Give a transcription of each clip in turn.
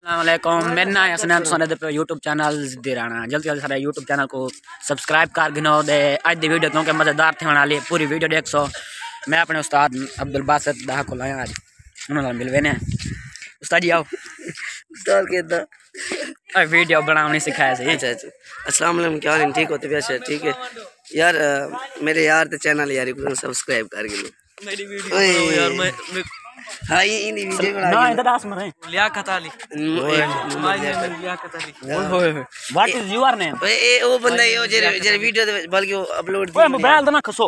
अस्सलामुअलैकुम, मेरा नाम है सनाम सोने पे यूट्यूब चैनल दिराना जल्दी जल्दी सारे यूट्यूब चैनल को सब्सक्राइब कर गिनो दे आज दी वीडियो क्योंकि मज़ेदार थे होने वाली पूरी वीडियो देख सो। मैं अपने उस्ताद अब्दुल बासित दाह को लाया आज उन्होंने मिलवे ने उस्ताद जी आओ उस्ताद के वीडियो बनाने सिखाया सही। अच्छा अच्छा अस्सलाम वालेकुम, क्या हाल है? ठीक होते वैसे ठीक है यार। मेरे यार ते चैनल यार को सब्सक्राइब कर गिनो मेरी वीडियो यार मैं हाँ ये वीडियो बना ना इधर दास मरे Liaqat Ali Liaqat Ali what is your name? ए वो बंदा ये जे वीडियो बल्कि वो अपलोड ओए मोबाइल दो ना खसो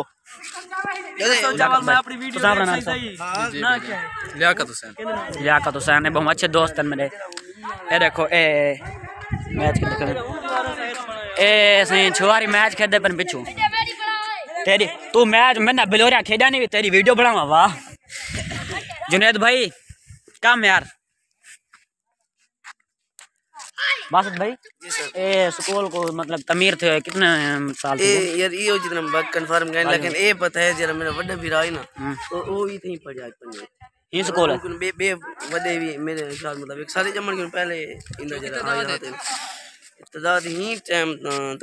जवाब मैं अपनी वीडियो सही ना क्या है लियाकत हुसैन है बहुत अच्छे दोस्त हैं मेरे। ए देखो ए मैच खेलते ए सही छुआरी मैच खेलते पर पिछू तेरी तू मैच मैंने बिलोरिया खेड़ा नहीं तेरी वीडियो बनावा वाह जुनेद भाई काम यार बासित भाई ए स्कूल को मतलब तमीर थे कितने साल ए यार ये जितना बात कंफर्म कर लेकिन ए पता है जरा मेरा बड़ा भरा है ना तो वो ही थी पढ़ा पंजे ये स्कूल है बे बड़े भी मेरे ख्याल मतलब एक साल जमन के पहले इन जरा आए थे इब्तिदा ही टाइम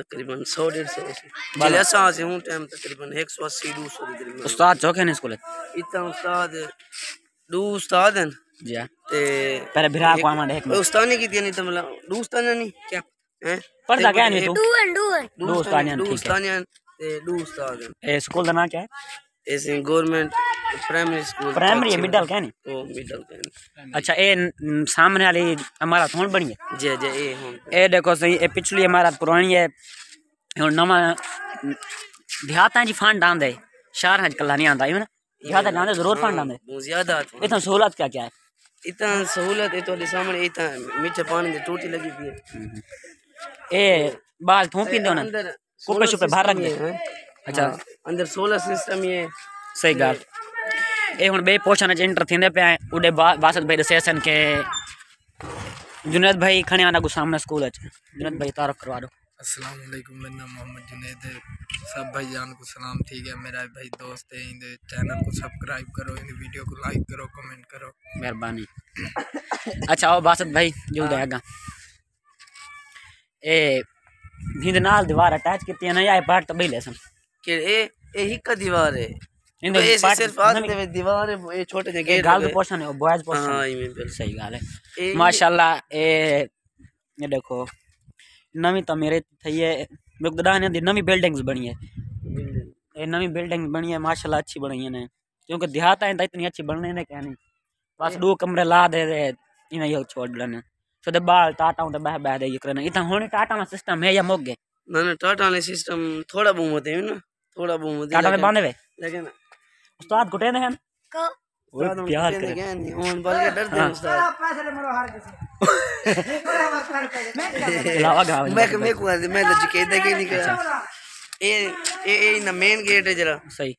तकरीबन 100-150 जिले से हूं टाइम तकरीबन 180-200 तकरीबन। उस्ताद चौके ने स्कूल इतना उस्ताद दो उस्ताद हैं जी ते पहले भिरा को आमा देख उस्ताद ने की नहीं तो मतलब दो उस्ताद नहीं क्या हैं पढ़दा क्या नहीं तू दो उस्ताद हैं ते दो उस्ताद हैं। ए स्कूल का नाम क्या है? ऐसे गवर्नमेंट प्राइमरी स्कूल प्राइमरी है मिडिल क्या नहीं ओ मिडिल का। अच्छा ए सामने वाली हमारा थोन बनी है जे जे ए हम ए देखो सही ए पिछली हमारा पुरानी है और नवा देहात जी फंड आंदे शहर हज कला नहीं आंदा ना देहात आंदे जरूर फंड आंदे बहुत ज्यादा इतना सहूलत क्या क्या है? इतना सहूलत है तो सामने इतना मीठे पानी की टूटी लगी हुई है ए बाल थूं पींदे ना अंदर कुपे शुपे बाहर रख दे। अच्छा अंदर सोलर सिस्टम ये सही गाल ए हुन बे पोषण च एंटर थिंदे पे उडे बासित भाई दसेसन के जुनेद भाई खणे आना को सामने स्कूल है जुनेद भाई तारुफ करवा दो। अस्सलाम वालेकुम, मेरा नाम मोहम्मद जुनेद है। सब भाई जान को सलाम ठीक है। मेरा भाई दोस्त है इन चैनल को सब्सक्राइब करो इन वीडियो को लाइक करो कमेंट करो मेहरबानी। अच्छा आओ बासित भाई जल्दी आएगा ए भिंद नाल दीवार अटैच की ना या पार्ट तो भाई लेसन के ए ही का दीवार है इन सिर्फ आगे दीवार है ये छोटे से गेट गाल पोषण है बॉयज पोषण हां ये बिल्कुल सही गाल है माशाल्लाह। ये देखो नवी तो मेरे थई है मुकददा ने नवी बिल्डिंग्स बनी है ये नवी बिल्डिंग बनी है माशाल्लाह अच्छी बनी है ने क्योंकि देहात है इतनी अच्छी बनने ने क्या नहीं बस 2 कमरे ला दे इन यो छोड़ देने सदे बाल टाटा तो बह बह दे करना इतना होने टाटा में सिस्टम है या मोग गए ना ना टाटा ने सिस्टम थोड़ा बहुत है ना थोड़ा बहुत टाटा में बांधे वे लेकिन उस्ताद कुटे ने हैं को प्यार करे ओन बल के डरते हैं उस्ताद लावा गाव मैं को मैं तो कहता कि नहीं कर ए ना मेन गेट है जरा सही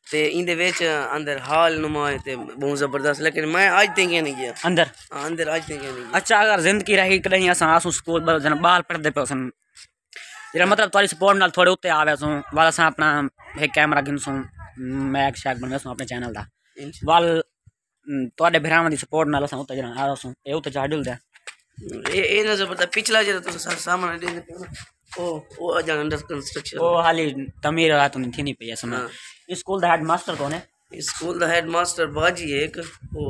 ते इंदे विच अंदर हॉल नुमा है ते बहुत जबरदस्त लेकिन मैं आज तक नहीं गया अंदर अंदर आज तक नहीं गया। अच्छा अगर जिंदगी रही कहीं अस आसू स्कूल जन बाल पढ़ते पे सन जरा मतलब तुम्हारी सपोर्ट नाल थोड़े उत्ते आवे सो वाल अस अपना एक कैमरा गिनसू मैक शैक बनवे सो अपने चैनल दा वाल तोड़े भरावां दी सपोर्ट नाल अस उत्ते जरा आ सो ए उत्ते चाडल दे ए ना जबरदस्त पिछला जरा तो सामने दे ओ अजन अंडर कंस्ट्रक्शन ओ हाली तमीर आ तो नहीं थी नहीं पे समय स्कूल दा हेडमास्टर कौन है? स्कूल दा हेडमास्टर बाजी है एक ओ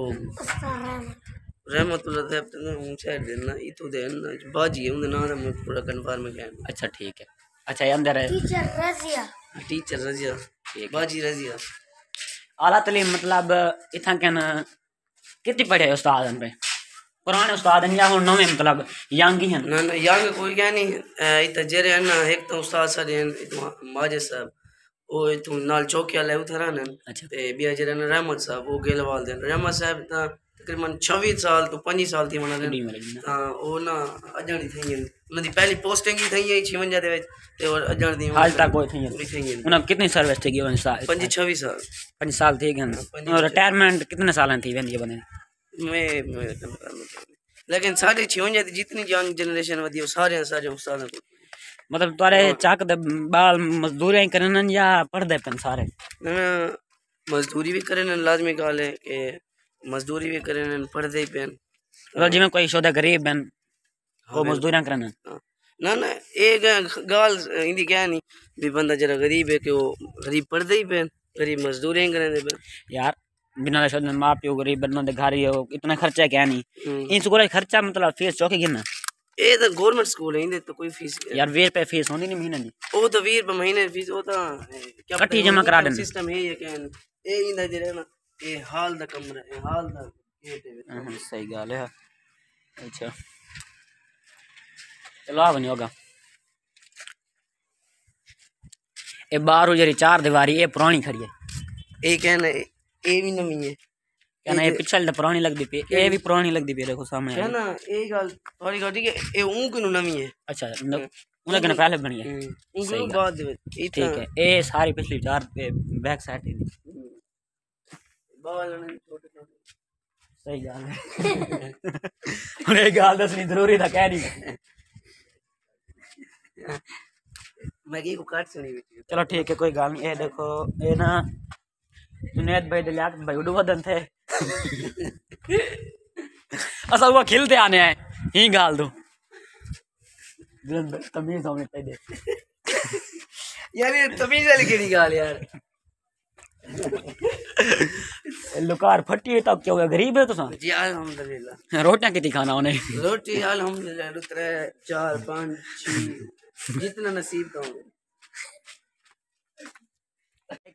रहमतुल्लाह साहब ने ऊंचा देना इतो देना बाजी है उनका नाम मैं पूरा कंफर्म है। अच्छा ठीक है। अच्छा ये अंदर है टीचर रजिया बाजी रजिया आला तालीम मतलब इथा कन कितनी पढ़े उस्ताद पे पुराने उस्ताद या हुन नवे मतलब यंग ही हैं ना ना यंग कोई क्या नहीं इत जेरे ना एक तो उस्ताद साडे इतो माजे साहब ओ इतो नाल चौकी वाले उतरा ने अच्छा ते बिया जेरे ने रहमत साहब वो गेलवाल दे रहमत साहब ता तकरीबन 26 साल तो 25 साल थी मना हां ओ ना अजणी थई उनदी पहली पोस्टिंग ही थई 56 दे विच ते और अजण दी हाल तक कोई थई उन कितनी सर्विस थी गिवन साल 26 साल 5 साल थी गन और रिटायरमेंट कितने साल थी वेंदी बने मैं लेकिन 56 जितनी यंग जनरेशन वधी सारे उस्ताद मतलब तारे चाक दे बाल मजदूरी करन या पढ़दे पन सारे ना मजदूरी भी करन लाजमी गाल है कि मजदूरी भी करन पढ़दे पेन मतलब जिवें कोई शोधा गरीब हैं वो मजदूरियां करन ना ना एक गाल इंदी क्या नहीं भी बंदा जरा गरीब है कि वो गरीब पढ़ते ही पे गरीब मजदूरी करें पे यार बिना शोध माँ प्यो गरीब बंदों दे घर ही हो इतना खर्चा क्या नहीं इन स्कूल खर्चा मतलब फीस चौकी गिनना ये तो गवर्नमेंट स्कूल है इनदे तो कोई फीस यार 20 रुपए फीस होनी नहीं महीने दी वो तो 20 रुपए महीने फीस वो तो क्या कट्ठी जमा करा देना सिस्टम है ये कहन ये इंदा जे ना ये हाल दा कमरा है हाल दा गेट है सही गाल है अच्छा चलो आ बनी होगा ये बाहर जरी चार दीवारी ये पुरानी खड़ी है ये कहना ये भी नवी है कहना ये पिछले तो पुरानी लगती पी ये भी पुरानी लगती पी देखो सामने है ना ये गल थोड़ी गल ठीक है ये ऊं किनु नवी है अच्छा उन्हें कहना पहले बनी है ऊं किनु बाद दे ठीक है ये सारी पिछली चार पे बैक साइड है बाल ने छोटे छोटे सही गाल है हुन ये गाल दसनी जरूरी था कह नहीं मैं की को काट सुनी बेटी चलो ठीक है कोई गाल नहीं ये देखो ये ना जुनेद भाई दिलियात भाई उड़ वदन थे असा वो खिलते आने हैं ही गाल दो तमीज होने पे दे यार ये तमीज वाली केड़ी गाल यार लुकार फटी तब क्या हुआ गरीब है तो सा जी अल्हम्दुलिल्लाह रोटियां कितनी खाना उन्हें रोटी अल्हम्दुलिल्लाह 3 4 5 6 जितना नसीब का हो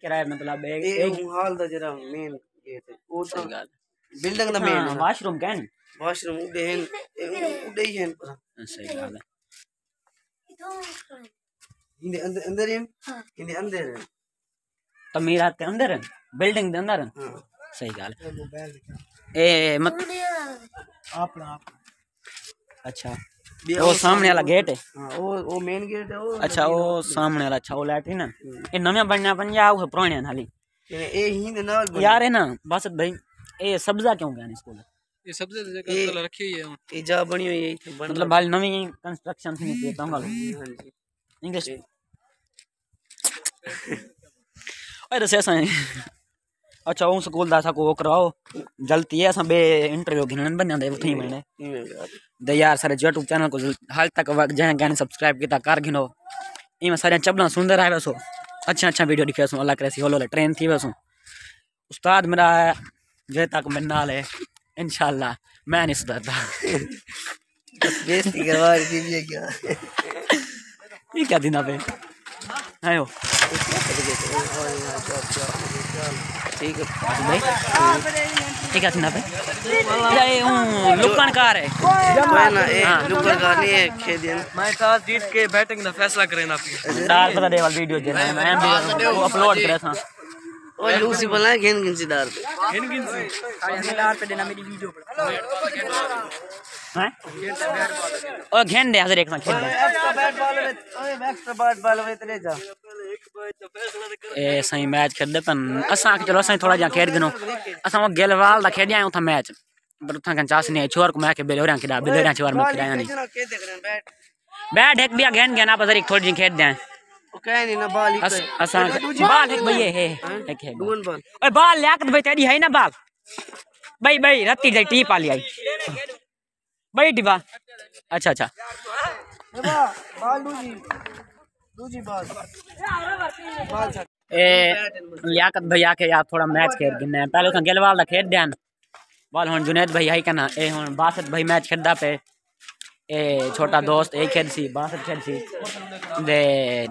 किराया मतलब एक हाल दा जरा मेन गेट है वो तो बिल्डिंग दा मेन वॉशरूम क्या नहीं वॉशरूम उड़े ही हैं पर सही बात है इनके अंदर है इनके अंदर है तमीरात के अंदर है बिल्डिंग के अंदर है सही गाल है ए मत आप अच्छा वो सामने वाला गेट है हां वो मेन गेट है वो अच्छा वो सामने वाला अच्छा वो लैट्रिन है ये नया बनना पंजा वो पुराने हाली ये ही दे नाल यार है ना बासत भाई ये सब्जा क्यों गया स्कूल ये सबसे जगह तो रखी हुई है ये जा बनी हुई है मतलब भाई नवी कंस्ट्रक्शन थी नहीं तो वाला हां जी इंग्लिश ओए दसे सा अच्छा वो स्कूल दा सा को कराओ जल्दी है असा बे इंटरव्यू गिनन बन जांदे उठी महीने दे यार सारे यूट्यूब चैनल को हाल तक जहां गाने सब्सक्राइब किया कर गिनो इमे सारे चबला सुंदर आवे सो अच्छा वीडियो दिखे सो अल्लाह करे सी होलो ट्रेन थी वसो उस्ताद मेरा जे तक मेरे नाल है इंशाल्लाह मैं नहीं सुधरता बेइज्जती करवा रही है क्या ये क्या दिना पे आयो ठीक है भाई ठीक है दिना पे ये लुकन कार है कोई ना ए लुकन कार नहीं है खेदियन मैं टॉस जीत के बैटिंग का फैसला करें आपकी दाल पता दे वाली वीडियो जे मैं भी अपलोड करे था और लूसी बोला गिन सीदार पे गिन से सीदार पे देना मेरी वीडियो पे हैं ओ घेन दे हजर एक ना खेल एक्स्ट्रा बैट बॉल ओए एक्स्ट्रा बैट बॉल वे तेरे जा ए सही मैच खेल दे पन असा के चलो असा थोड़ा जा खेल गनो असा वो गेलवाल दा खेल आयो था मैच पर उथा कन चास नहीं छोर को मैं के बेलोरा खिदा बेलोरा छोर में खिलाया नहीं बैट एक भी घेन घेना पर एक थोड़ी जी खेल दे ओके नहीं ना बाल ही असा बाल एक भई है एक है डून बाल ओए बाल लियाकत भाई तेरी है ना बाल भाई रत्ती जाई टी पाली आई भाई टी बाल अच्छा अच्छा बाल दूजी बाल ए लियाकत भैया के यार थोड़ा मैच खेल गिने पहले उस गेलवाल दा खेल देन बाल हुन जुनेद भाई आई कना ए हुन बासत भाई मैच खेलदा पे ए छोटा दोस्त एक खेल सी बासत खेल सी दे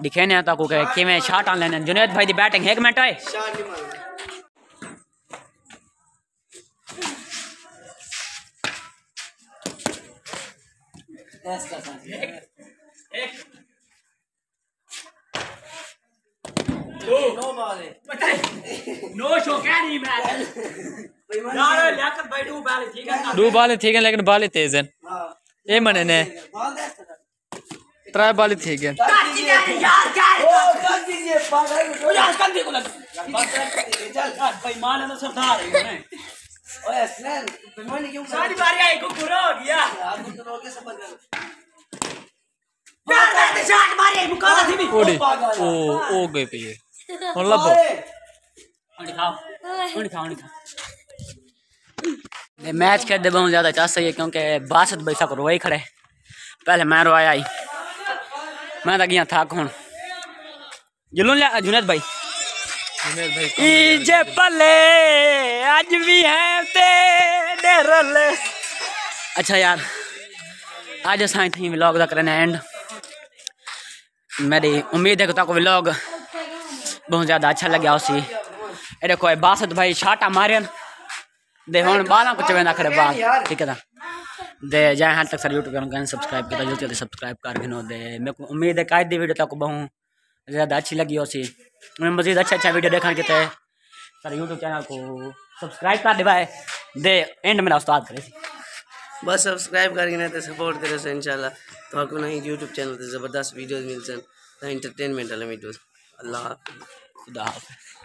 दिखेने ता को के किवें शॉट ऑन लेने जुनेद भाई दी बैटिंग 1 मिनट है नो शो क्या नहीं मैच यार लियाकत भाई दो बाल ठीक है लेकिन बाल तेज है ए मने ने 3 बाल ठीक है यार क्या यार कंधे को लग भाई मान ना सरदार है ओए स्नैन बेईमानी क्यों सारी बारी आई को पूरा हो गया यार तो रोके सब यार मैं शॉट मारे मुकाला थी ओडी ओ गए पे ये हुन लबो खाओ मैच खेलते बहुत ज़्यादा चाह सही है क्योंकि बासत भाई साहब रोए खड़े पहले मैं रोया आई मैं तो गया थक हूँ जुलून लिया जुनेद भाई जे पले आज भी है तेरे रले। अच्छा यार आज असां थी व्लॉग का करने एंड मेरी उम्मीद है कि ताको व्लॉग बहुत ज़्यादा अच्छा लगे उसी ये देखो बासत भाई छाटा मारियन दे हुन बाला कुछ वेंदा खड़े बाल ठीक है ना दे जाए हाल तक सर यूट्यूब चैनल सब्सक्राइब किया जल्दी जल्दी सब्सक्राइब कर गिनो दे मेरे को उम्मीद है कायद दी वीडियो तक बहुत ज़्यादा अच्छी लगी उसी मैं मज़ीद अच्छा वीडियो देखने के लिए सर यूट्यूब चैनल को सब्सक्राइब कर दे भाई दे एंड मेरा उस्ताद करे बस सब्सक्राइब करके तो सपोर्ट करे से इंशाल्लाह तो आपको नहीं यूट्यूब चैनल पे ज़बरदस्त वीडियोस मिल सन एंटरटेनमेंट वाले वीडियोस। अल्लाह हाफ़िज़। खुदा हाफ़िज़।